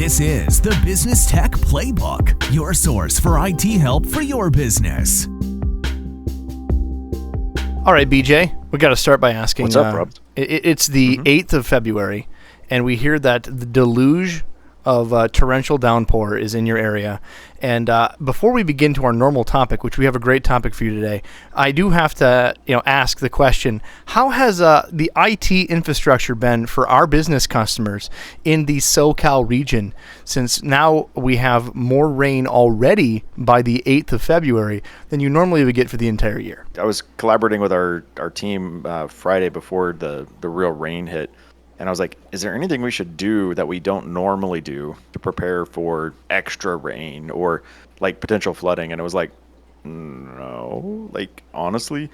This is the Business Tech Playbook, your source for IT help for your business. All right, BJ, we got to start by asking. What's up, Rob? It's the 8th of February, and we hear that the deluge of torrential downpour is in your area. And before we begin to our normal topic, which we have a great topic for you today, I do have to ask the question, how has the IT infrastructure been for our business customers in the SoCal region, since now we have more rain already by the 8th of February than you normally would get for the entire year? I was collaborating with our team Friday before the real rain hit. And I was like, is there anything we should do that we don't normally do to prepare for extra rain or like potential flooding? And it was like, no, like honestly,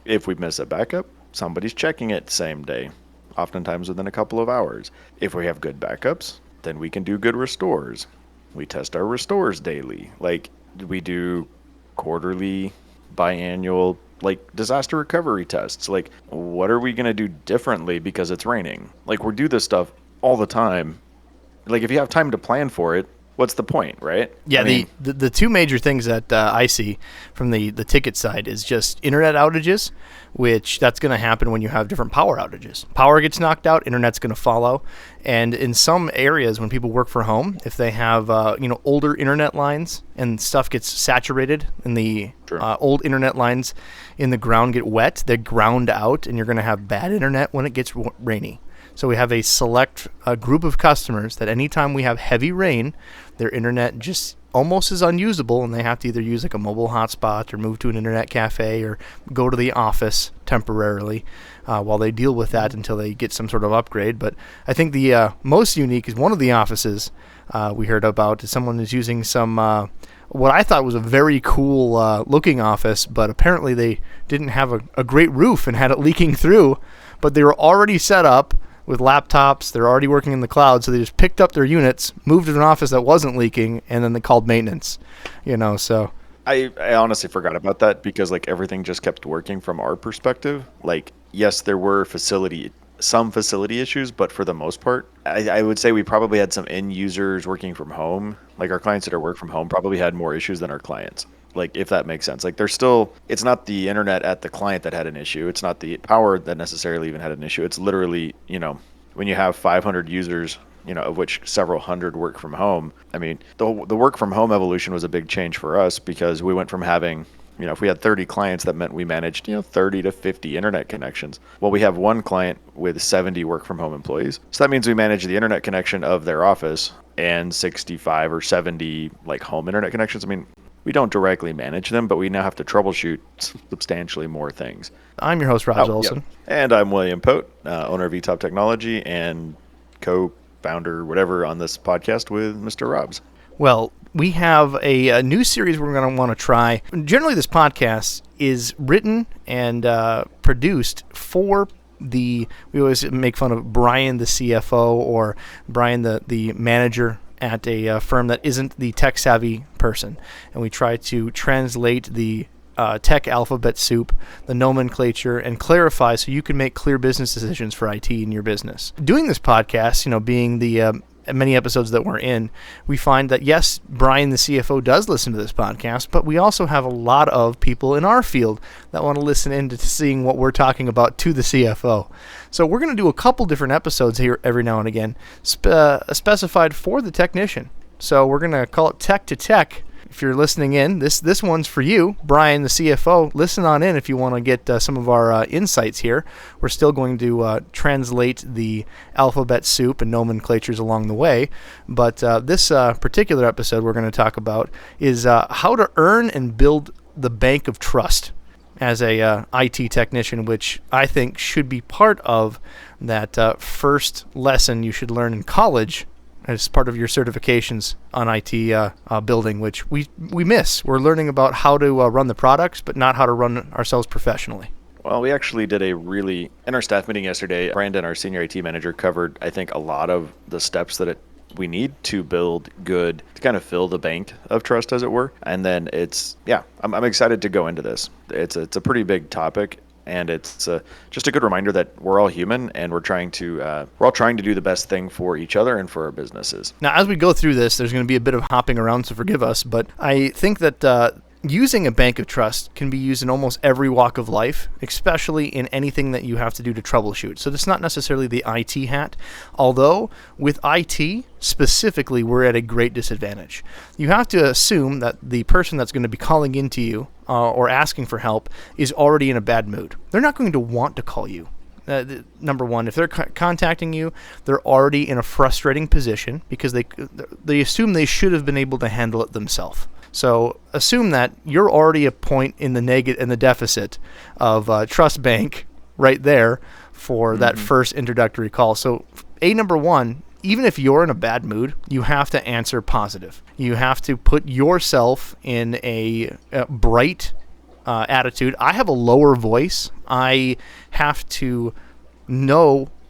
if we miss a backup, somebody's checking it same day, oftentimes within a couple of hours. If we have good backups, then we can do good restores. We test our restores daily. Like we do quarterly, biannual, like disaster recovery tests. Like, what are we going to do differently because it's raining? Like, we do this stuff all the time. Like, if you have time to plan for it, what's the point, right? Yeah, the two major things that I see from the ticket side is just internet outages, which that's going to happen when you have different power outages. Power gets knocked out, internet's going to follow. And in some areas, when people work from home, if they have older internet lines and stuff gets saturated and the old internet lines in the ground get wet, they're ground out, and you're going to have bad internet when it gets rainy. So we have a select group of customers that anytime we have heavy rain, their internet just almost is unusable, and they have to either use like a mobile hotspot or move to an internet cafe or go to the office temporarily while they deal with that until they get some sort of upgrade. But I think the most unique is one of the offices we heard about. Someone is using some what I thought was a very cool looking office, but apparently they didn't have a great roof and had it leaking through, but they were already set up with laptops. They're already working in the cloud, so they just picked up their units, moved to an office that wasn't leaking, and then they called maintenance. So I honestly forgot about that because like everything just kept working from our perspective. Like, yes, there were some facility issues, but for the most part, I would say we probably had some end users working from home. Like our clients that are work from home probably had more issues than our clients. Like, if that makes sense. Like, it's not the internet at the client that had an issue. It's not the power that necessarily even had an issue. It's literally, when you have 500 users, of which several hundred work from home. I mean, the work from home evolution was a big change for us because we went from having, if we had 30 clients, that meant we managed, 30 to 50 internet connections. Well, we have one client with 70 work from home employees. So that means we manage the internet connection of their office and 65 or 70 like home internet connections. I mean, we don't directly manage them, but we now have to troubleshoot substantially more things. I'm your host, Rob Olson. Yep. And I'm William Pote, owner of eTop Technology and co-founder, whatever, on this podcast with Mr. Robs. Well, we have a new series we're going to want to try. Generally, this podcast is written and produced for we always make fun of Brian, the CFO, or Brian, the manager at a firm that isn't the tech-savvy person. And we try to translate the tech alphabet soup, the nomenclature, and clarify so you can make clear business decisions for IT in your business. Doing this podcast, being the many episodes that we're in, we find that, yes, Brian, the CFO, does listen to this podcast, but we also have a lot of people in our field that want to listen in to seeing what we're talking about to the CFO. So we're going to do a couple different episodes here every now and again, specified for the technician. So we're going to call it Tech to Tech. If you're listening in, this one's for you, Brian, the CFO. Listen on in if you want to get some of our insights here. We're still going to translate the alphabet soup and nomenclatures along the way. But this particular episode we're going to talk about is how to earn and build the bank of trust as a IT technician, which I think should be part of that first lesson you should learn in college as part of your certifications on IT building, which we miss. We're learning about how to run the products, but not how to run ourselves professionally. Well, we actually did in our staff meeting yesterday, Brandon, our senior IT manager, covered, I think, a lot of the steps that we need to build good, to kind of fill the bank of trust, as it were. And then I'm excited to go into this. It's a pretty big topic. And it's just a good reminder that we're all human, and we're all trying to do the best thing for each other and for our businesses. Now, as we go through this, there's going to be a bit of hopping around, so forgive us, but I think that using a bank of trust can be used in almost every walk of life, especially in anything that you have to do to troubleshoot. So it's not necessarily the IT hat, although with IT specifically, we're at a great disadvantage. You have to assume that the person that's going to be calling into you or asking for help is already in a bad mood. They're not going to want to call you. Number one, if they're contacting you, they're already in a frustrating position because they assume they should have been able to handle it themselves. So assume that you're already a point in the deficit of Trust Bank right there for that first introductory call. So number one, even if you're in a bad mood, you have to answer positive. You have to put yourself in a bright attitude. I have a lower voice. I have to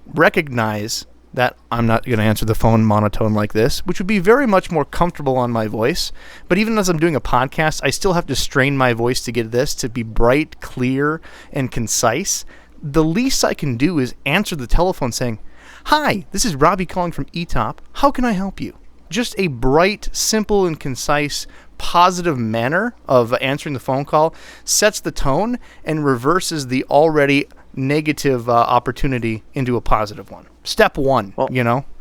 recognize that I'm not going to answer the phone monotone like this, which would be very much more comfortable on my voice. But even as I'm doing a podcast, I still have to strain my voice to get this to be bright, clear, and concise. The least I can do is answer the telephone saying, "Hi, this is Robbie calling from eTop. How can I help you?" Just a bright, simple, and concise, positive manner of answering the phone call sets the tone and reverses the already negative opportunity into a positive one. Step one,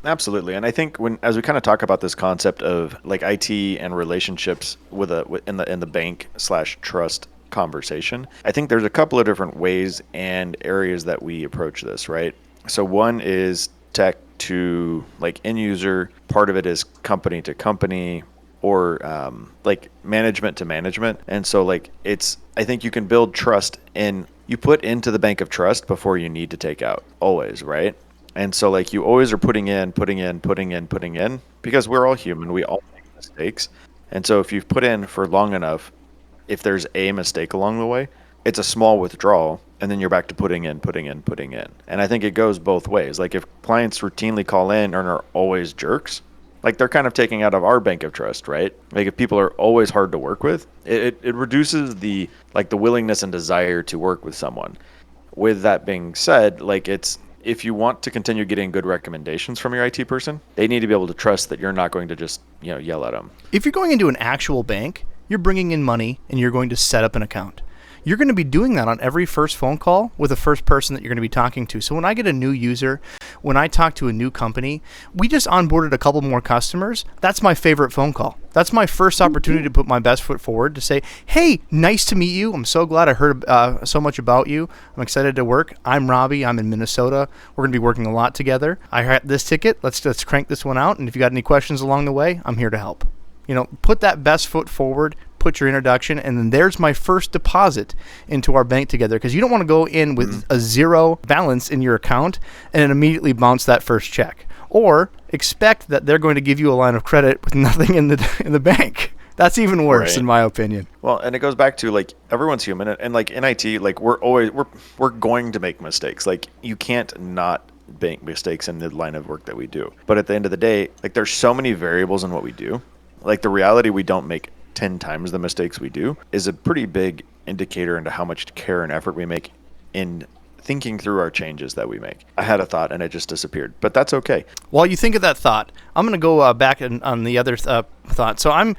Absolutely. And I think as we kind of talk about this concept of like IT and relationships in the bank/trust conversation, I think there's a couple of different ways and areas that we approach this, right? So one is tech to like end user, part of it is company to company, or like management to management. And so like I think you can build trust you put into the bank of trust before you need to take out, always, right? And so like you always are putting in, because we're all human, we all make mistakes. And so if you've put in for long enough, if there's a mistake along the way, it's a small withdrawal, and then you're back to putting in. And I think it goes both ways. Like if clients routinely call in and are always jerks, like they're kind of taking out of our bank of trust, right? Like if people are always hard to work with, it reduces the willingness and desire to work with someone. With that being said, if you want to continue getting good recommendations from your IT person, they need to be able to trust that you're not going to just, yell at them. If you're going into an actual bank, you're bringing in money and you're going to set up an account. You're going to be doing that on every first phone call with the first person that you're going to be talking to. So when I get a new user, when I talk to a new company, we just onboarded a couple more customers. That's my favorite phone call. That's my first opportunity to put my best foot forward to say, "Hey, nice to meet you. I'm so glad I heard so much about you. I'm excited to work. I'm Robbie. I'm in Minnesota. We're going to be working a lot together. I had this ticket. Let's crank this one out. And if you got any questions along the way, I'm here to help." Put that best foot forward, put your introduction, and then there's my first deposit into our bank together, because you don't want to go in with a zero balance in your account and then immediately bounce that first check, or expect that they're going to give you a line of credit with nothing in the bank. That's even worse, in my opinion. Well, and it goes back to like everyone's human, and like in IT, like we're going to make mistakes. Like you can't not make mistakes in the line of work that we do. But at the end of the day, like there's so many variables in what we do. Like the reality we don't make 10 times the mistakes we do is a pretty big indicator into how much care and effort we make in thinking through our changes that we make. I had a thought and it just disappeared, but that's okay. While you think of that thought, I'm going to go back on the other thought. So I'm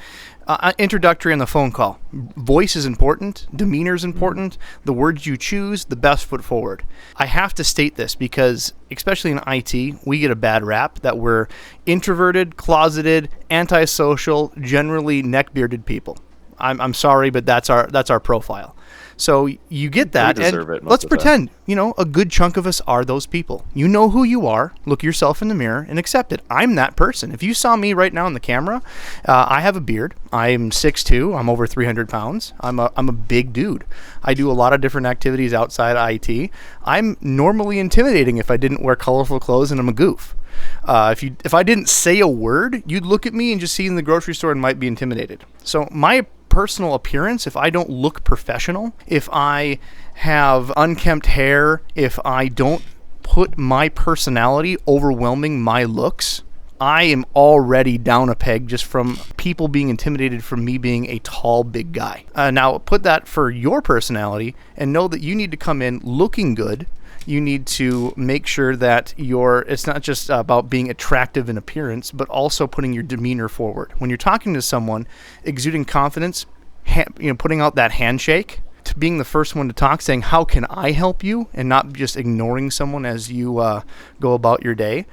introductory on the phone call. Voice is important. Demeanor is important. The words you choose, the best foot forward. I have to state this because, especially in IT, we get a bad rap that we're introverted, closeted, antisocial, generally neck-bearded people. I'm sorry, but that's our profile. So you get that, and let's pretend, a good chunk of us are those people. You know who you are. Look yourself in the mirror and accept it. I'm that person. If you saw me right now on the camera, I have a beard. I'm 6'2". I'm over 300 pounds. I'm a big dude. I do a lot of different activities outside IT. I'm normally intimidating if I didn't wear colorful clothes, and I'm a goof. If I didn't say a word, you'd look at me and just see in the grocery store and might be intimidated. So my personal appearance, if I don't look professional, if I have unkempt hair, if I don't put my personality overwhelming my looks, I am already down a peg just from people being intimidated from me being a tall, big guy. Now, put that for your personality and know that you need to come in looking good. You need to make sure that it's not just about being attractive in appearance, but also putting your demeanor forward. When you're talking to someone, exuding confidence, putting out that handshake, to being the first one to talk, saying, how can I help you? And not just ignoring someone as you go about your day.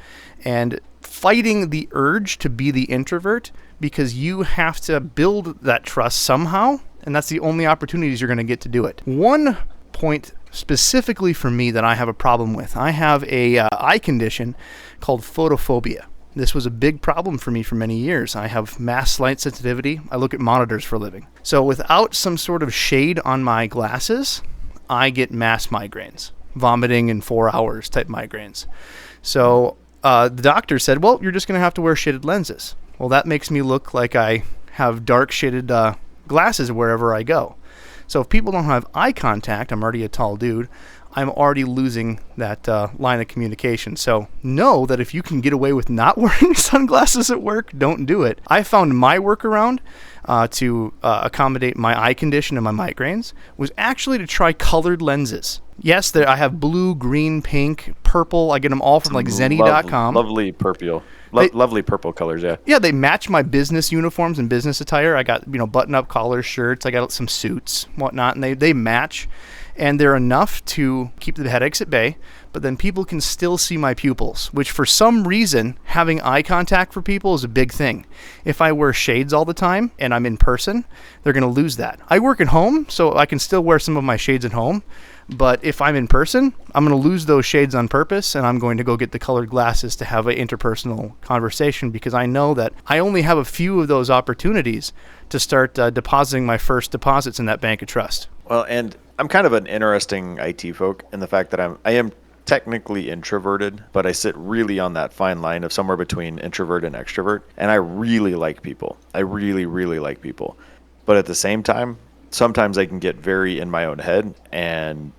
And fighting the urge to be the introvert, because you have to build that trust somehow. And that's the only opportunities you're going to get to do it. One point specifically for me that I have a problem with. I have a eye condition called photophobia. This was a big problem for me for many years. I have mass light sensitivity. I look at monitors for a living. So without some sort of shade on my glasses, I get mass migraines, vomiting in 4 hours type migraines. So the doctor said, well, you're just going to have to wear shaded lenses. Well, that makes me look like I have dark shaded glasses wherever I go. So if people don't have eye contact, I'm already a tall dude, I'm already losing that line of communication. So know that if you can get away with not wearing sunglasses at work, don't do it. I found my workaround to accommodate my eye condition and my migraines was actually to try colored lenses. Yes, I have blue, green, pink, purple. I get them all from like Zenni.com. Lovely purple. Lovely purple colors, yeah. Yeah, they match my business uniforms and business attire. I got, button-up collar shirts. I got some suits, whatnot, and they match. And they're enough to keep the headaches at bay, but then people can still see my pupils, which for some reason, having eye contact for people is a big thing. If I wear shades all the time and I'm in person, they're going to lose that. I work at home, so I can still wear some of my shades at home, but if I'm in person, I'm going to lose those shades on purpose, and I'm going to go get the colored glasses to have an interpersonal conversation, because I know that I only have a few of those opportunities to start depositing my first deposits in that bank of trust. Well, and I'm kind of an interesting IT folk in the fact that I am technically introverted, but I sit really on that fine line of somewhere between introvert and extrovert. And I really like people. I really, really like people. But at the same time, sometimes I can get very in my own head, and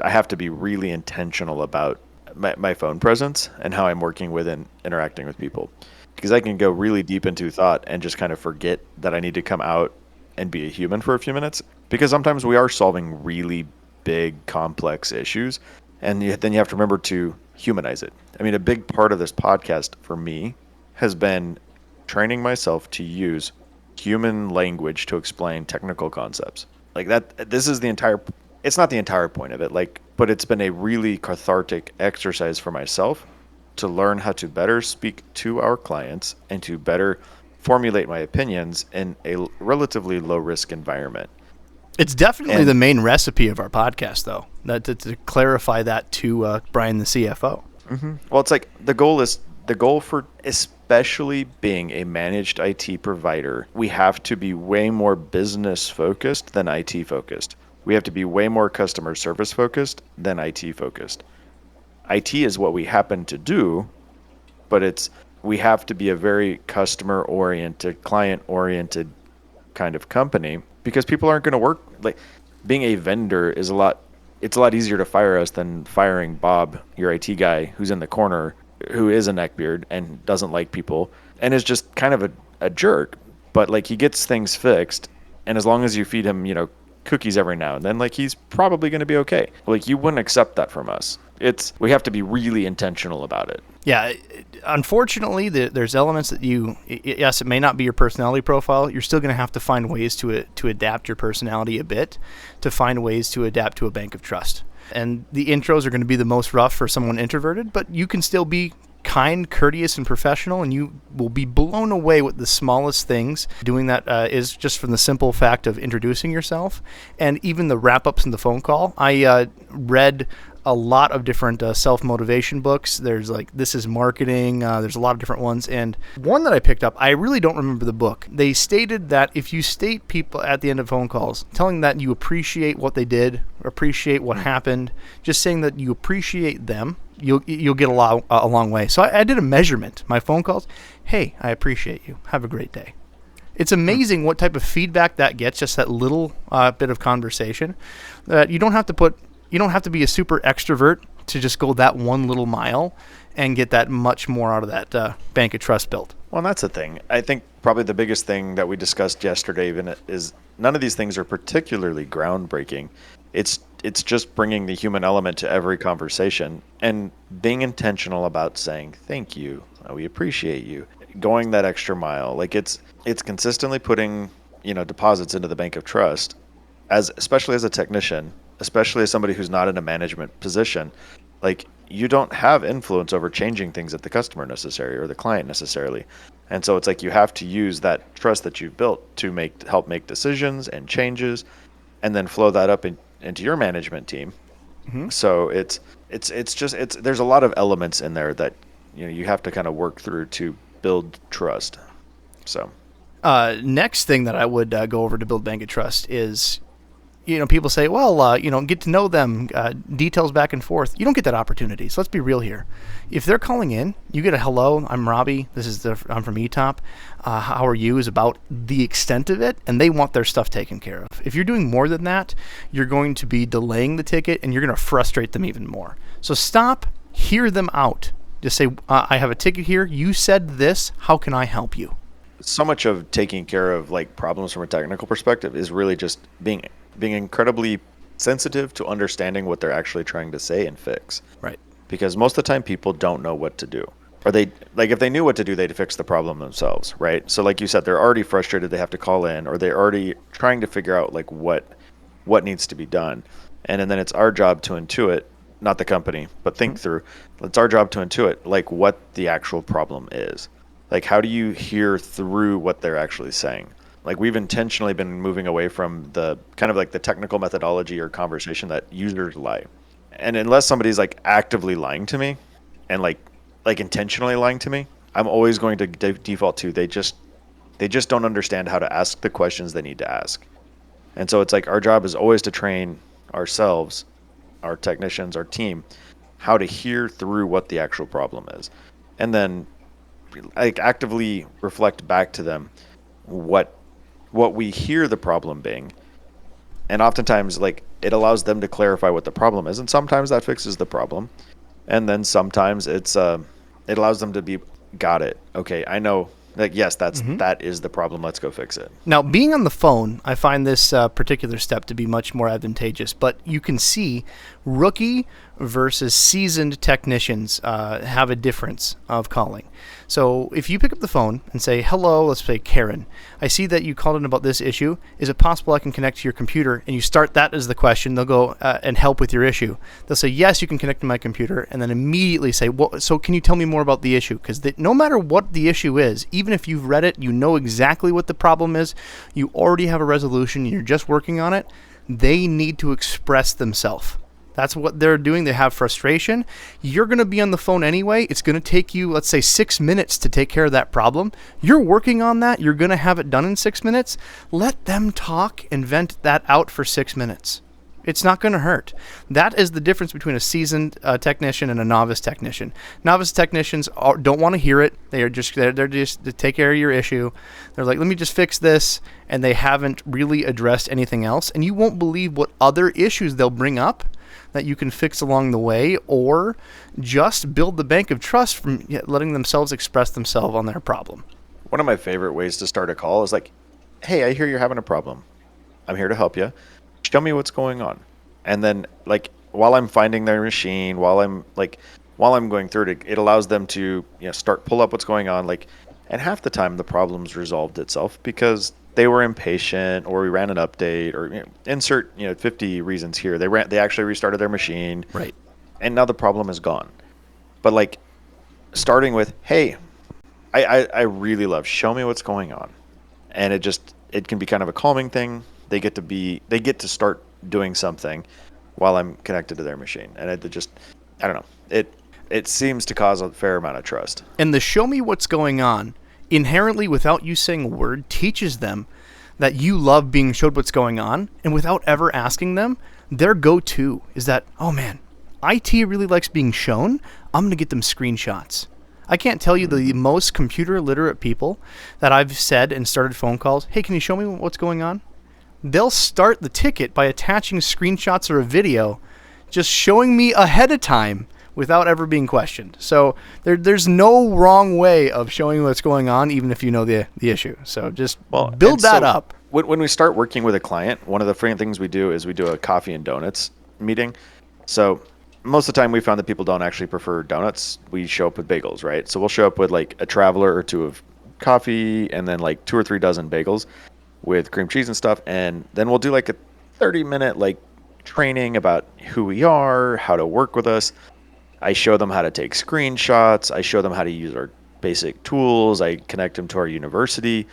I have to be really intentional about my phone presence and how I'm working with and interacting with people. Because I can go really deep into thought and just kind of forget that I need to come out and be a human for a few minutes. Because sometimes we are solving really big, complex issues, and then you have to remember to humanize it. I mean, a big part of this podcast for me has been training myself to use human language to explain technical concepts. Like that, this is it's not the entire point of it, but it's been a really cathartic exercise for myself to learn how to better speak to our clients and to better formulate my opinions in a relatively low-risk environment. It's definitely the main recipe of our podcast, though, to clarify that to Brian, the CFO. Mm-hmm. Well, it's like the goal for especially being a managed IT provider, we have to be way more business focused than IT focused. We have to be way more customer service focused than IT focused. IT is what we happen to do, but we have to be a very customer oriented, client oriented kind of company, because people aren't going to work. Like, being a vendor it's a lot easier to fire us than firing Bob, your IT guy, who's in the corner, who is a neckbeard and doesn't like people and is just kind of a jerk. But like, he gets things fixed, and as long as you feed him, cookies every now and then, like, he's probably going to be okay. Like, you wouldn't accept that from us. We have to be really intentional about it. Yeah, unfortunately, there's elements that yes, it may not be your personality profile. You're still going to have to find ways to adapt your personality a bit, to find ways to adapt to a bank of trust. And the intros are going to be the most rough for someone introverted, but you can still be kind, courteous, and professional, and you will be blown away with the smallest things. Doing that is just from the simple fact of introducing yourself, and even the wrap-ups in the phone call. I read a lot of different self-motivation books. There's This Is Marketing. There's a lot of different ones. And one that I picked up, I really don't remember the book. They stated that if you state people at the end of phone calls, telling that you appreciate what they did, appreciate what happened, just saying that you appreciate them, you'll get a long way. So I did a measurement. My phone calls, hey, I appreciate you. Have a great day. It's amazing what type of feedback that gets, just that little bit of conversation. That you don't have to be a super extrovert to just go that one little mile and get that much more out of that bank of trust built. Well, and that's the thing. I think probably the biggest thing that we discussed yesterday even is none of these things are particularly groundbreaking. It's just bringing the human element to every conversation and being intentional about saying thank you, we appreciate you, going that extra mile. Like it's consistently putting, deposits into the bank of trust, especially as a technician, especially as somebody who's not in a management position. Like you don't have influence over changing things at the customer necessarily or the client necessarily. And so it's like you have to use that trust that you've built to help make decisions and changes, and then flow that up into your management team. Mm-hmm. So there's a lot of elements in there that you have to kind of work through to build trust. So next thing that I would go over to build bank of trust is, people say, well, get to know them, details back and forth. You don't get that opportunity. So let's be real here. If they're calling in, you get a hello, I'm Robbie. I'm from eTop. How are you is about the extent of it, and they want their stuff taken care of. If you're doing more than that, you're going to be delaying the ticket, and you're going to frustrate them even more. So stop, hear them out. Just say, I have a ticket here. You said this. How can I help you? So much of taking care of like problems from a technical perspective is really just being incredibly sensitive to understanding what they're actually trying to say and fix. Right. Because most of the time people don't know what to do. Or if they knew what to do, they'd fix the problem themselves, right? So like you said, they're already frustrated, they have to call in, or they're already trying to figure out like what needs to be done. And then it's our job to intuit, not the company, but think through. It's our job to intuit like what the actual problem is. Like how do you hear through what they're actually saying? Like we've intentionally been moving away from the kind of like the technical methodology or conversation that users lie. And unless somebody's like actively lying to me and like intentionally lying to me, I'm always going to default to they just don't understand how to ask the questions they need to ask. And so it's like our job is always to train ourselves, our technicians, our team, how to hear through what the actual problem is. And then like actively reflect back to them what we hear the problem being. And oftentimes like it allows them to clarify what the problem is, and sometimes that fixes the problem. And then sometimes it allows them to be, got it, okay, I know, like yes, that is the problem, let's go fix it. Now being on the phone, I find this particular step to be much more advantageous, but you can see rookie versus seasoned technicians have a difference of calling. So if you pick up the phone and say, hello, let's say Karen, I see that you called in about this issue. Is it possible I can connect to your computer? And you start that as the question. They'll go and help with your issue. They'll say, yes, you can connect to my computer. And then immediately say, well, so can you tell me more about the issue? Because no matter what the issue is, even if you've read it, you know exactly what the problem is, you already have a resolution, and you're just working on it, they need to express themselves. That's what they're doing. They have frustration. You're going to be on the phone anyway. It's going to take you, let's say, 6 minutes to take care of that problem. You're working on that. You're going to have it done in 6 minutes. Let them talk and vent that out for 6 minutes. It's not going to hurt. That is the difference between a seasoned technician and a novice technician. Novice technicians don't want to hear it. They're just to take care of your issue. They're like, let me just fix this, and they haven't really addressed anything else. And you won't believe what other issues they'll bring up that you can fix along the way, or just build the bank of trust from letting themselves express themselves on their problem. One of my favorite ways to start a call is like, hey, I hear you're having a problem. I'm here to help you. Show me what's going on. And then like while I'm finding their machine, while I'm going through it, it allows them to pull up what's going on. Like, and half the time the problem's resolved itself because they were impatient, or we ran an update, or insert 50 reasons here. They actually restarted their machine, right? And now the problem is gone. But like starting with, hey, I really love, show me what's going on, and it can be kind of a calming thing. They get to start doing something while I'm connected to their machine, and I don't know. It seems to cause a fair amount of trust. And the show me what's going on inherently, without you saying a word, teaches them that you love being showed what's going on, and without ever asking them, their go-to is that, oh man, IT really likes being shown. I'm going to get them screenshots. I can't tell you the most computer literate people that I've said and started phone calls, hey, can you show me what's going on? They'll start the ticket by attaching screenshots or a video, just showing me ahead of time without ever being questioned. So there's no wrong way of showing what's going on, even if you know the issue. So just build that up. When we start working with a client, one of the free things we do is we do a coffee and donuts meeting. So most of the time we found that people don't actually prefer donuts. We show up with bagels, right? So we'll show up with like a traveler or two of coffee and then like 2 or 3 dozen bagels with cream cheese and stuff. And then we'll do like a 30-minute like training about who we are, how to work with us. I show them how to take screenshots. I show them how to use our basic tools. I connect them to our university.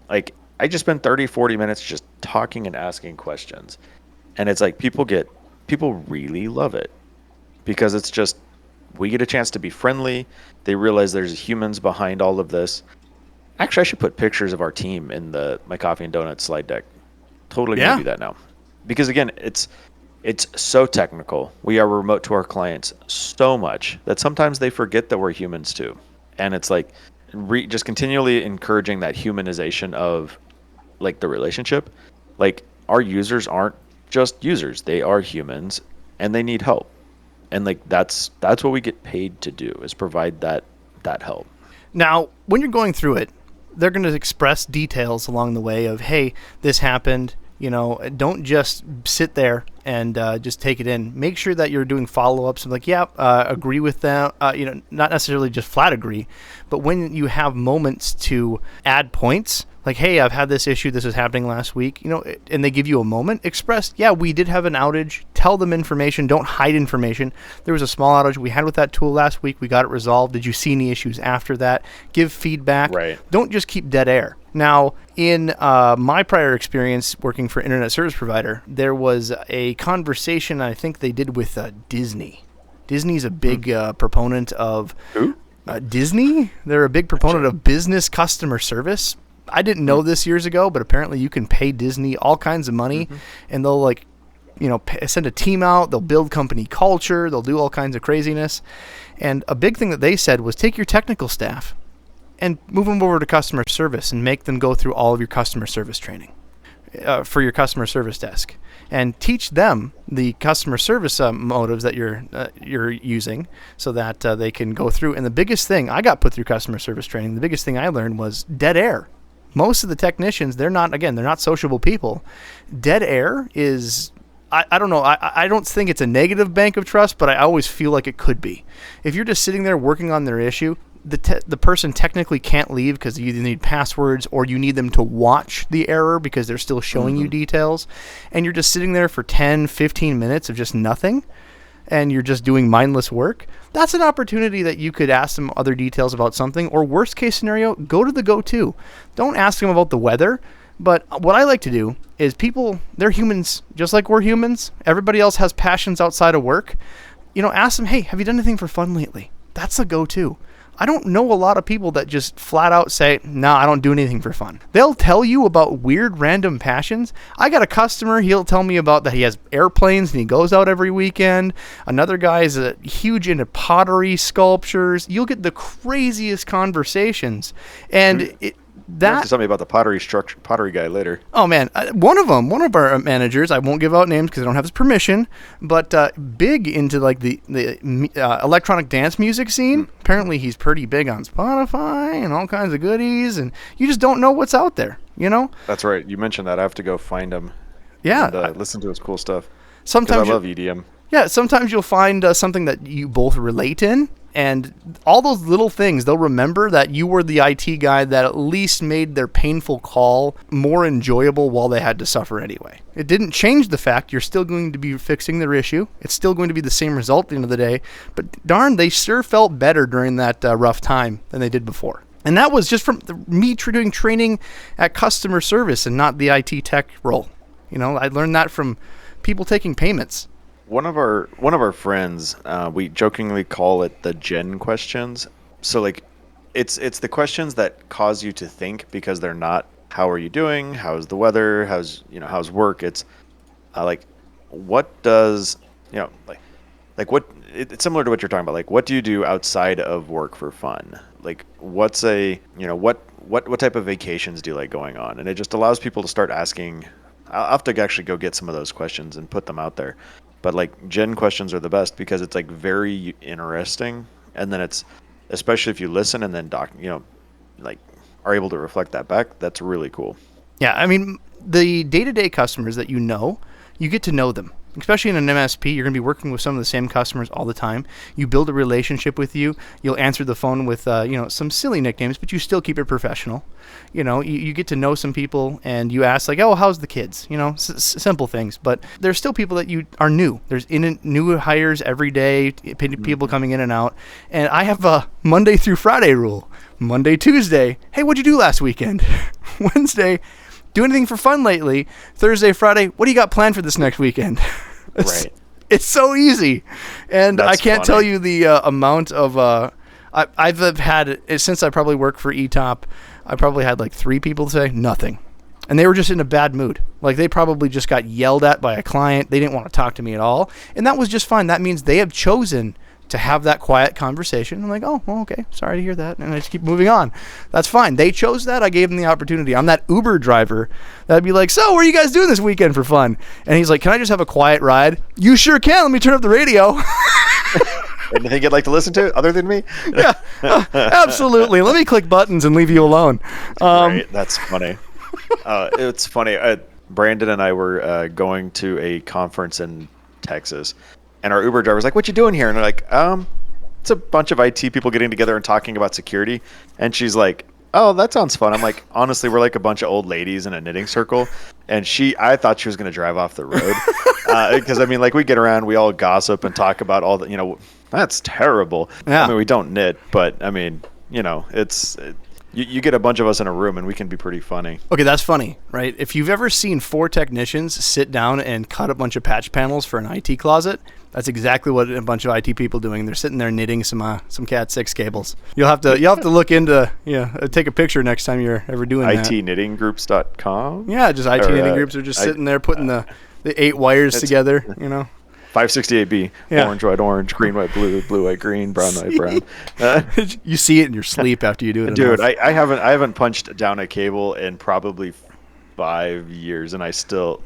Like, I just spend 30, 40 minutes just talking and asking questions. And it's like people really love it because it's just, we get a chance to be friendly. They realize there's humans behind all of this. Actually, I should put pictures of our team in my coffee and donuts slide deck. Totally going to do that now. Because again, it's so technical. We are remote to our clients so much that sometimes they forget that we're humans too. And it's like just continually encouraging that humanization of like the relationship. Like, our users aren't just users. They are humans and they need help. And like that's what we get paid to do, is provide that help. Now, when you're going through it, they're going to express details along the way of, hey, this happened. Don't just sit there and just take it in. Make sure that you're doing follow-ups and like, agree with them. Not necessarily just flat agree, but when you have moments to add points, like, hey, I've had this issue. This was happening last week, and they give you a moment. Express, we did have an outage. Tell them information. Don't hide information. There was a small outage we had with that tool last week. We got it resolved. Did you see any issues after that? Give feedback. Right. Don't just keep dead air. Now, in my prior experience working for internet service provider, there was a conversation I think they did with Disney. Disney's a big proponent of Disney. They're a big proponent of business customer service. I didn't know this years ago, but apparently you can pay Disney all kinds of money, and they'll send a team out. They'll build company culture. They'll do all kinds of craziness. And a big thing that they said was take your technical staff and move them over to customer service and make them go through all of your customer service training for your customer service desk, and teach them the customer service motives that you're using, so that they can go through. And the biggest thing I got put through customer service training, the biggest thing I learned was dead air. Most of the technicians, they're not sociable people. Dead air is, I don't know, I don't think it's a negative bank of trust, but I always feel like it could be. If you're just sitting there working on their issue, the person technically can't leave because you either need passwords or you need them to watch the error because they're still showing you details, and you're just sitting there for 10, 15 minutes of just nothing, and you're just doing mindless work. That's an opportunity that you could ask them other details about something, or worst case scenario, go to the go-to. Don't ask them about the weather, but what I like to do is they're humans just like we're humans. Everybody else has passions outside of work. Ask them, hey, have you done anything for fun lately? That's the go-to. I don't know a lot of people that just flat out say, no, I don't do anything for fun. They'll tell you about weird random passions. I got a customer, he'll tell me about that he has airplanes and he goes out every weekend. Another guy is huge into pottery, sculptures. You'll get the craziest conversations. And You have to tell me about the pottery guy later. Oh man, one of our managers, I won't give out names because I don't have his permission, but big into like the electronic dance music scene. Apparently he's pretty big on Spotify and all kinds of goodies, and you just don't know what's out there, That's right. You mentioned that. I have to go find him. Yeah. And, listen to his cool stuff. Sometimes I love EDM. Yeah, sometimes you'll find something that you both relate in, and all those little things, they'll remember that you were the IT guy that at least made their painful call more enjoyable while they had to suffer anyway. It didn't change the fact you're still going to be fixing their issue. It's still going to be the same result at the end of the day, but darn, they sure felt better during that rough time than they did before. And that was just from me doing training at customer service and not the IT tech role. I learned that from people taking payments. One of our friends, we jokingly call it the Gen questions. So like, it's the questions that cause you to think because they're not, how are you doing? How's the weather? How's work? It's like, what does, like what, it's similar to what you're talking about. Like, what do you do outside of work for fun? Like, what's what type of vacations do you like going on? And it just allows people to start asking. I'll have to actually go get some of those questions and put them out there. But like Gen questions are the best because it's like very interesting, and then it's especially if you listen and then like are able to reflect that back. That's really cool. Yeah, I mean, the day-to-day customers that you get to know them. Especially in an MSP, you're going to be working with some of the same customers all the time. You build a relationship with you. You'll answer the phone with, some silly nicknames, but you still keep it professional. You get to know some people, and you ask, like, oh, how's the kids? Simple things. But there's still people that you are new. There's new hires every day, people coming in and out. And I have a Monday through Friday rule. Monday, Tuesday, hey, what'd you do last weekend? Wednesday, do anything for fun lately? Thursday, Friday, what do you got planned for this next weekend? Right. It's so easy. And That's I can't funny. tell you the amount of... I've had, since I probably worked for eTop, I probably had like 3 people say nothing. And they were just in a bad mood. Like they probably just got yelled at by a client. They didn't want to talk to me at all. And that was just fine. That means they have chosen to have that quiet conversation. I'm like, oh, well, okay, sorry to hear that. And I just keep moving on. That's fine. They chose that. I gave them the opportunity. I'm that Uber driver that'd be like, so what are you guys doing this weekend for fun? And he's like, can I just have a quiet ride? You sure can. Let me turn up the radio. Anything you'd like to listen to other than me? Yeah, absolutely. Let me click buttons and leave you alone. Right, that's funny. It's funny. Brandon and I were going to a conference in Texas, and our Uber driver's like, "What you doing here?" And they're like, it's a bunch of IT people getting together and talking about security." And she's like, "Oh, that sounds fun." I'm like, honestly, we're like a bunch of old ladies in a knitting circle. And I thought she was going to drive off the road. Because, I mean, like, we get around, we all gossip and talk about all the, that's terrible. Yeah. I mean, we don't knit, but, I mean, you get a bunch of us in a room and we can be pretty funny. Okay, that's funny, right? If you've ever seen 4 technicians sit down and cut a bunch of patch panels for an IT closet, that's exactly what a bunch of IT people doing. They're sitting there knitting some Cat 6 cables. You'll have to look into take a picture next time you're ever doing that. ITknittinggroups.com. Yeah, just IT knitting groups are just sitting there putting the 8 wires together. 568B. Yeah. Orange, white, orange, green, white, blue, blue, white, green, brown, white, brown. You see it in your sleep after you do it. Dude, enough. I haven't punched down a cable in probably 5 years, and I still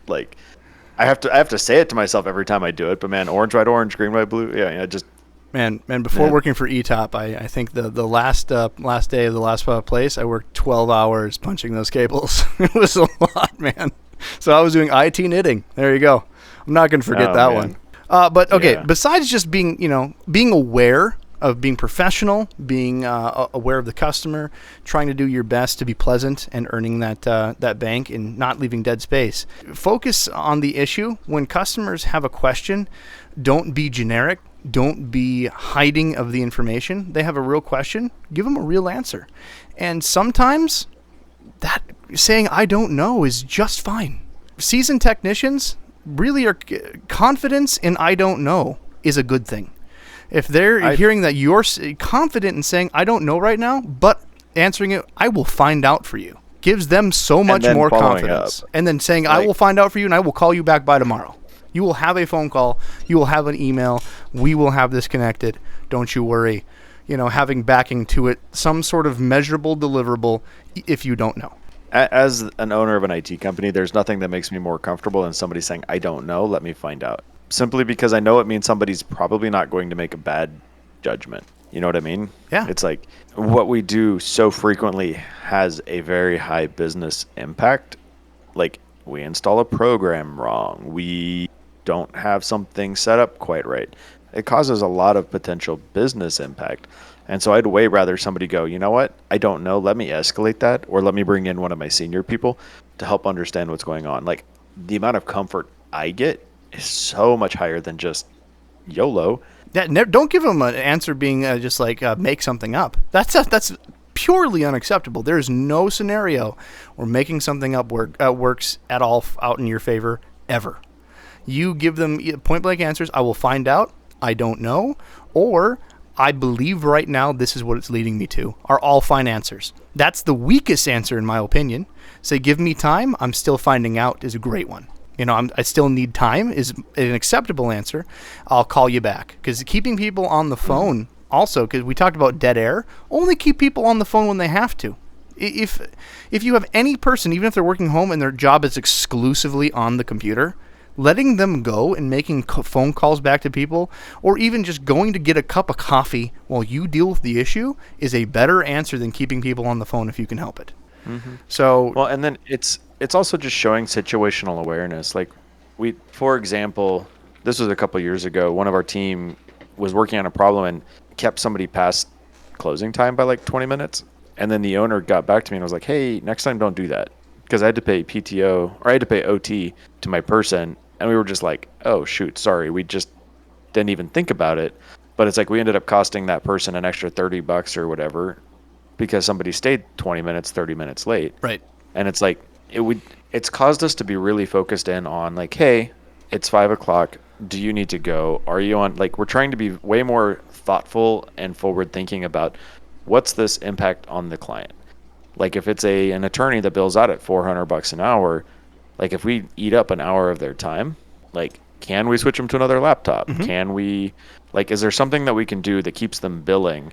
I have to say it to myself every time I do it. But man, orange, white, orange, green, white, blue. Yeah, just Man, before working for eTop, I think the last day of the last place, I worked 12 hours punching those cables. It was a lot, man. So I was doing IT knitting. There you go. I'm not going to forget that man. one. But okay, Yeah. besides just being aware of being professional, being aware of the customer, trying to do your best to be pleasant and earning that bank and not leaving dead space. Focus on the issue. When customers have a question, don't be generic. Don't be hiding of the information. They have a real question. Give them a real answer. And sometimes that saying I don't know is just fine. Seasoned technicians really are confidence in I don't know is a good thing. If they're hearing that you're confident in saying I don't know right now, but answering it, I will find out for you, gives them so much more confidence. And then saying I will find out for you and I will call you back by tomorrow. You will have a phone call. You will have an email. We will have this connected. Don't you worry. Having backing to it, some sort of measurable deliverable if you don't know. As an owner of an IT company, there's nothing that makes me more comfortable than somebody saying, I don't know, let me find out. Simply because I know it means somebody's probably not going to make a bad judgment. You know what I mean? Yeah. It's like what we do so frequently has a very high business impact. Like we install a program wrong. We don't have something set up quite right. It causes a lot of potential business impact. And so I'd way rather somebody go, you know what? I don't know. Let me escalate that, or let me bring in one of my senior people to help understand what's going on. Like the amount of comfort I get is so much higher than just YOLO. Yeah, don't give them an answer being just like make something up. That's purely unacceptable. There is no scenario where making something up works at all out in your favor ever. You give them point blank answers. I will find out. I don't know. Or I believe right now this is what it's leading me to, are all fine answers. That's the weakest answer in my opinion. Say, give me time. I'm still finding out is a great one. I still need time is an acceptable answer. I'll call you back. Because keeping people on the phone also, because we talked about dead air, only keep people on the phone when they have to. If you have any person, even if they're working home and their job is exclusively on the computer, letting them go and making phone calls back to people, or even just going to get a cup of coffee while you deal with the issue is a better answer than keeping people on the phone if you can help it. So, well, and then it's also just showing situational awareness. Like for example, this was a couple years ago. One of our team was working on a problem and kept somebody past closing time by like 20 minutes. And then the owner got back to me and was like, "Hey, next time don't do that." Because I had to pay PTO or I had to pay OT to my person. And we were just like, "Oh, shoot, sorry. We just didn't even think about it." But it's like we ended up costing that person an extra $30 or whatever because somebody stayed 20 minutes, 30 minutes late. right. And it's like, it's caused us to be really focused in on like, hey, it's 5:00. Do you need to go? Are you on? Like, we're trying to be way more thoughtful and forward thinking about what's this impact on the client. Like if it's an attorney that bills out at $400 an hour, like if we eat up an hour of their time, like, can we switch them to another laptop? Can we, like, is there something that we can do that keeps them billing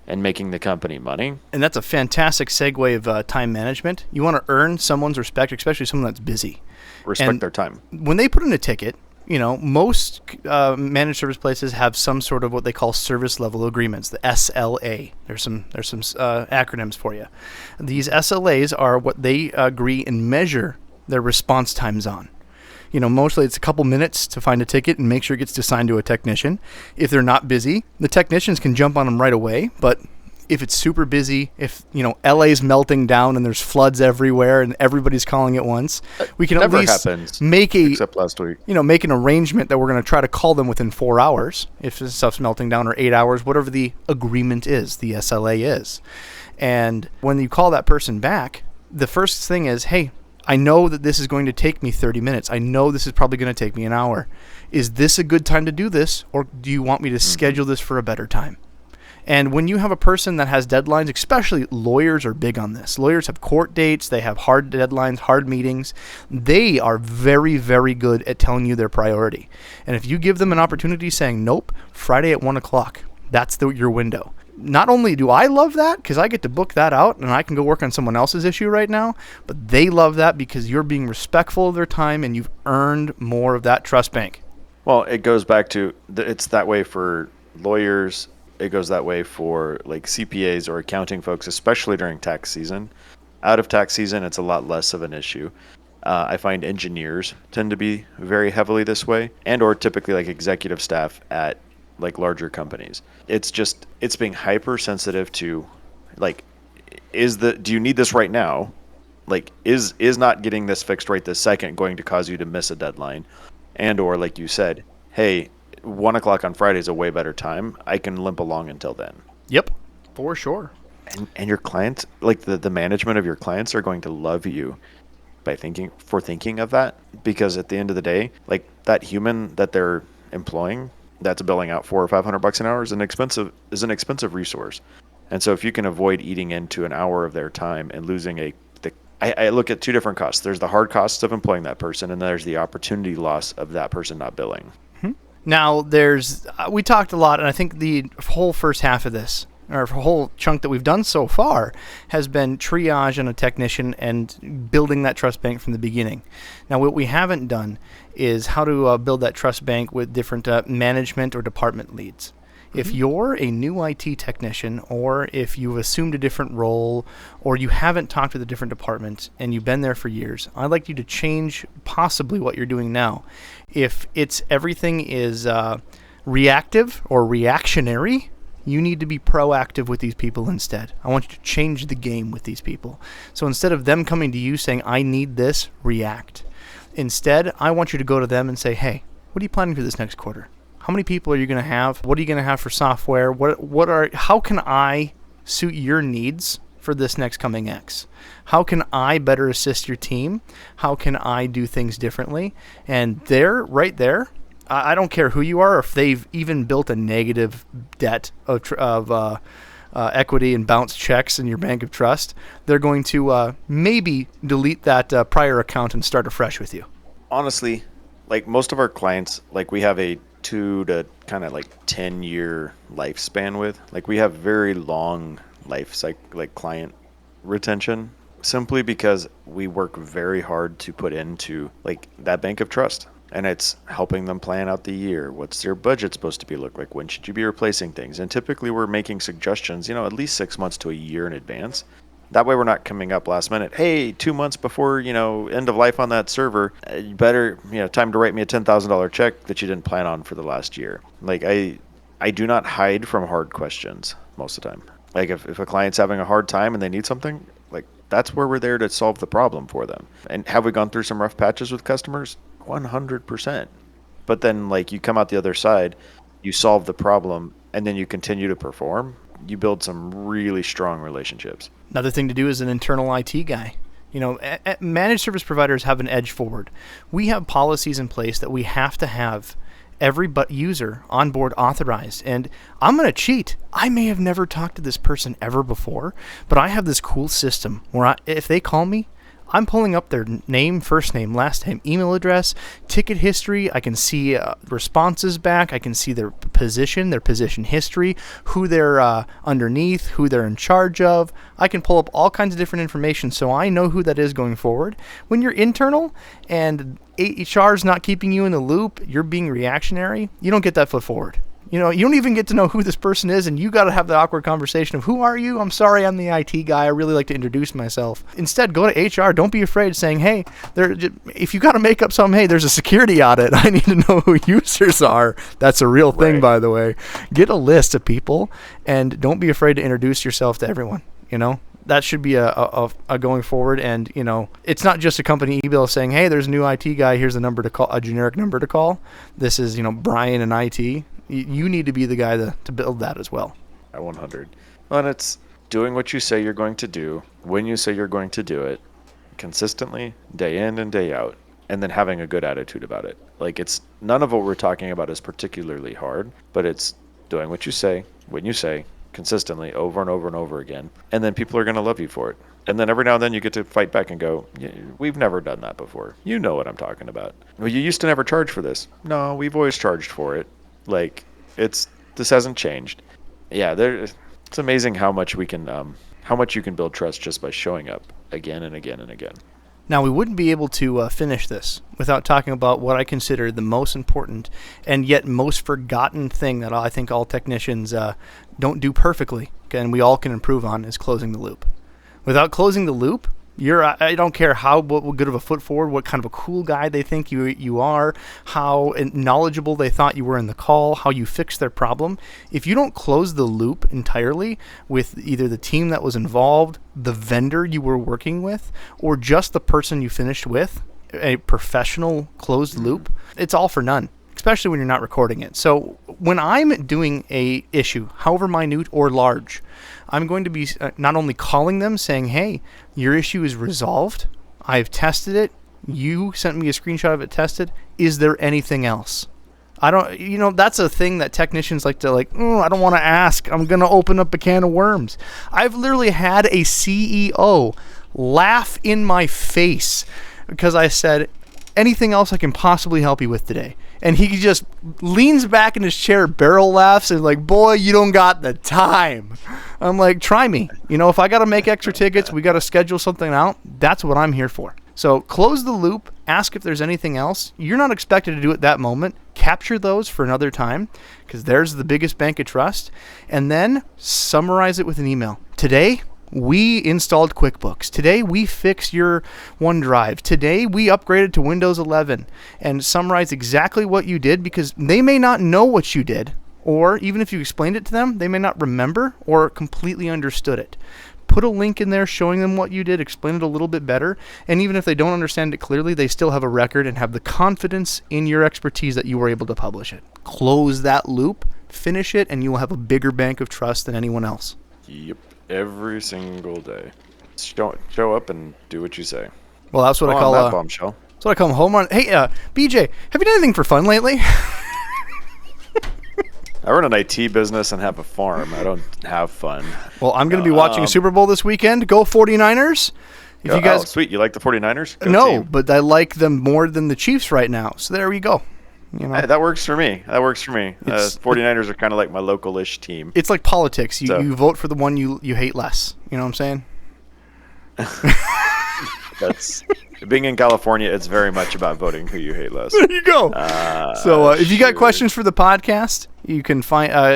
and making the company money? And that's a fantastic segue of time management. You want to earn someone's respect, especially someone that's busy. Respect their time. When they put in a ticket, most managed service places have some sort of what they call service level agreements, the SLA. There's some acronyms for you. These SLAs are what they agree and measure their response times on. Mostly it's a couple minutes to find a ticket and make sure it gets assigned to a technician. If they're not busy, the technicians can jump on them right away. But if it's super busy, if, LA's melting down and there's floods everywhere and everybody's calling at once, we can at least make except last week. Make an arrangement that we're going to try to call them within 4 hours if the stuff's melting down, or 8 hours, whatever the agreement is, the SLA is. And when you call that person back, the first thing is, hey, I know that this is going to take me 30 minutes. I know this is probably going to take me an hour. Is this a good time to do this, or do you want me to schedule this for a better time? And when you have a person that has deadlines, especially lawyers are big on this. Lawyers have court dates. They have hard deadlines, hard meetings. They are very, very good at telling you their priority. And if you give them an opportunity saying, nope, Friday at 1 o'clock, that's your window. Not only do I love that because I get to book that out and I can go work on someone else's issue right now, but they love that because you're being respectful of their time and you've earned more of that trust bank. Well, it goes back to, it's that way for lawyers. It goes that way for like CPAs or accounting folks, especially during tax season. Out of tax season, it's a lot less of an issue. I find engineers tend to be very heavily this way, and or typically like executive staff at like larger companies. It's being hypersensitive to, like, do you need this right now? Like, is not getting this fixed right this second going to cause you to miss a deadline? And or like you said, hey, 1 o'clock on Friday is a way better time. I can limp along until then. Yep, for sure. And your clients, like the management of your clients, are going to love you by thinking of that, because at the end of the day, like, that human that they're employing that's billing out $400 or $500 an hour is an expensive resource. And so if you can avoid eating into an hour of their time and losing I look at two different costs. There's the hard costs of employing that person, and there's the opportunity loss of that person not billing. Now, we talked a lot, and I think the whole first half of this, or whole chunk that we've done so far, has been triage on a technician and building that trust bank from the beginning. Now, what we haven't done is how to build that trust bank with different management or department leads. If you're a new IT technician, or if you've assumed a different role, or you haven't talked with a different department and you've been there for years, I'd like you to change possibly what you're doing now. If everything is reactive or reactionary, you need to be proactive with these people instead. I want you to change the game with these people. So instead of them coming to you saying, I need this, react. Instead, I want you to go to them and say, hey, what are you planning for this next quarter? How many people are you going to have? What are you going to have for software? How can I suit your needs for this next coming X? How can I better assist your team? How can I do things differently? And right there, I don't care who you are, or if they've even built a negative debt of equity and bounce checks in your bank of trust, they're going to maybe delete that prior account and start afresh with you. Honestly, like most of our clients, like we have a 2 to kind of like 10-year lifespan with. Like we have very long life cycle, like client retention, simply because we work very hard to put into like that bank of trust. and it's helping them plan out the year. What's their budget supposed to be look like? When should you be replacing things? And typically we're making suggestions, at least 6 months to a year in advance. That way we're not coming up last minute. Hey, 2 months before, end of life on that server, you better, time to write me a $10,000 check that you didn't plan on for the last year. Like I do not hide from hard questions most of the time. Like if a client's having a hard time and they need something, like that's where we're there to solve the problem for them. And have we gone through some rough patches with customers? 100%. But then like you come out the other side, you solve the problem, and then you continue to perform. You build some really strong relationships. Another thing to do is an internal IT guy. Managed service providers have an edge forward. We have policies in place that we have to have every user on board authorized. And I'm going to cheat. I may have never talked to this person ever before, but I have this cool system where if they call me, I'm pulling up their name, first name, last name, email address, ticket history. I can see responses back. I can see their position history, who they're underneath, who they're in charge of. I can pull up all kinds of different information so I know who that is going forward. When you're internal and HR is not keeping you in the loop, you're being reactionary, you don't get that foot forward. You don't even get to know who this person is, and you got to have the awkward conversation of, who are you? I'm sorry, I'm the IT guy. I really like to introduce myself. Instead, go to HR. Don't be afraid of saying, hey, if you got to make up something, hey, there's a security audit. I need to know who users are. That's a real thing, by the way. Get a list of people, and don't be afraid to introduce yourself to everyone. That should be a going forward. And, it's not just a company email saying, hey, there's a new IT guy. Here's a number to call, a generic number to call. This is, Brian in IT. You need to be the guy to build that as well. At 100. Well, and it's doing what you say you're going to do, when you say you're going to do it, consistently, day in and day out, and then having a good attitude about it. Like, it's none of what we're talking about is particularly hard, but it's doing what you say, when you say, consistently, over and over and over again, and then people are going to love you for it. And then every now and then you get to fight back and go, yeah, we've never done that before. You know what I'm talking about. Well, you used to never charge for this. No, we've always charged for it. Like, this hasn't changed. Yeah, it's amazing how much you can build trust just by showing up again and again and again. Now, we wouldn't be able to finish this without talking about what I consider the most important and yet most forgotten thing that I think all technicians don't do perfectly, and we all can improve on, is closing the loop. Without closing the loop, I don't care what good of a foot forward, what kind of a cool guy they think you are, how knowledgeable they thought you were in the call, how you fixed their problem. If you don't close the loop entirely with either the team that was involved, the vendor you were working with, or just the person you finished with, a professional closed loop, it's all for none, especially when you're not recording it. So when I'm doing a issue, however minute or large, I'm going to be not only calling them saying, hey, your issue is resolved. I've tested it. You sent me a screenshot of it tested. Is there anything else? That's a thing that technicians like to I don't want to ask. I'm going to open up a can of worms. I've literally had a CEO laugh in my face because I said, anything else I can possibly help you with today? And he just leans back in his chair, barrel laughs, and like, boy, you don't got the time. I'm like, try me. If I got to make extra tickets, we got to schedule something out. That's what I'm here for. So close the loop. Ask if there's anything else. You're not expected to do it that moment. Capture those for another time, because there's the biggest bank of trust. And then summarize it with an email. Today, we installed QuickBooks. Today, we fixed your OneDrive. Today, we upgraded to Windows 11. And summarize exactly what you did, because they may not know what you did, or even if you explained it to them, they may not remember or completely understood it. Put a link in there showing them what you did, explain it a little bit better, and even if they don't understand it clearly, they still have a record and have the confidence in your expertise that you were able to publish it. Close that loop, finish it, and you will have a bigger bank of trust than anyone else. Yep. Every single day. Show up and do what you say. Well, that's what I call that bombshell. That's what I call home run. Hey, BJ, have you done anything for fun lately? I run an IT business and have a farm. I don't have fun. Well, I'm going to be watching a Super Bowl this weekend. Go 49ers. If you guys, sweet. You like the 49ers? No, team. But I like them more than the Chiefs right now. So there we go. Hey, that works for me. 49ers are kind of like my local-ish team. It's like politics. You vote for the one you hate less. You know what I'm saying? Being in California, it's very much about voting who you hate less. There you go. So if you got questions for the podcast, you can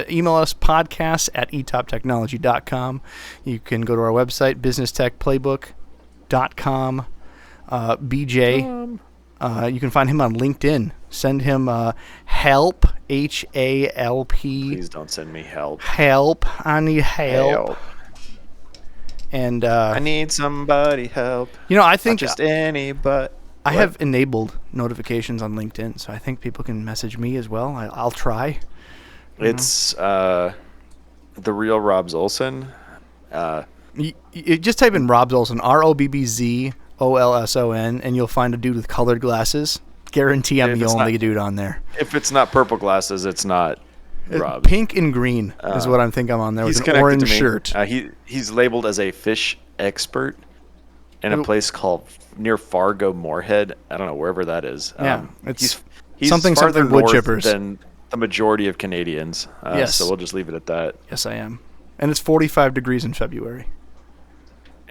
email us podcast@etoptechnology.com. You can go to our website, businesstechplaybook.com. BJ, you can find him on LinkedIn. Send him help, HALP. Please don't send me help. Help. I need help. And I need somebody help. I think not just anybody. I have enabled notifications on LinkedIn, so I think people can message me as well. I'll try. It's the real Rob Zolson. You just type in Rob Zolson, ROBBZOLSON, and you'll find a dude with colored glasses. Guarantee I'm the only dude on there. If it's not purple glasses, it's not Rob. Pink and green is what I'm thinking I'm on there with an orange shirt. He's labeled as a fish expert in a place called near Fargo, Moorhead. I don't know, wherever that is. It's he's something farther wood north chippers than the majority of Canadians. Yes. So we'll just leave it at that. Yes, I am. And it's 45 degrees in February.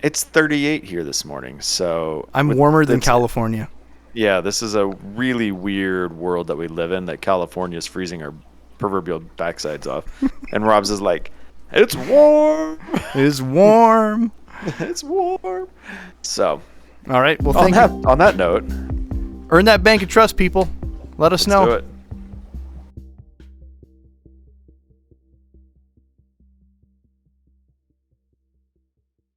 It's 38 here this morning, so I'm warmer than California. Yeah, this is a really weird world that we live in, that California is freezing our proverbial backsides off. And Rob's is like, it's warm. It's warm. It's warm. So, all right. Well, thank you. On that note, earn that bank of trust, people. Let us know. Let's do it.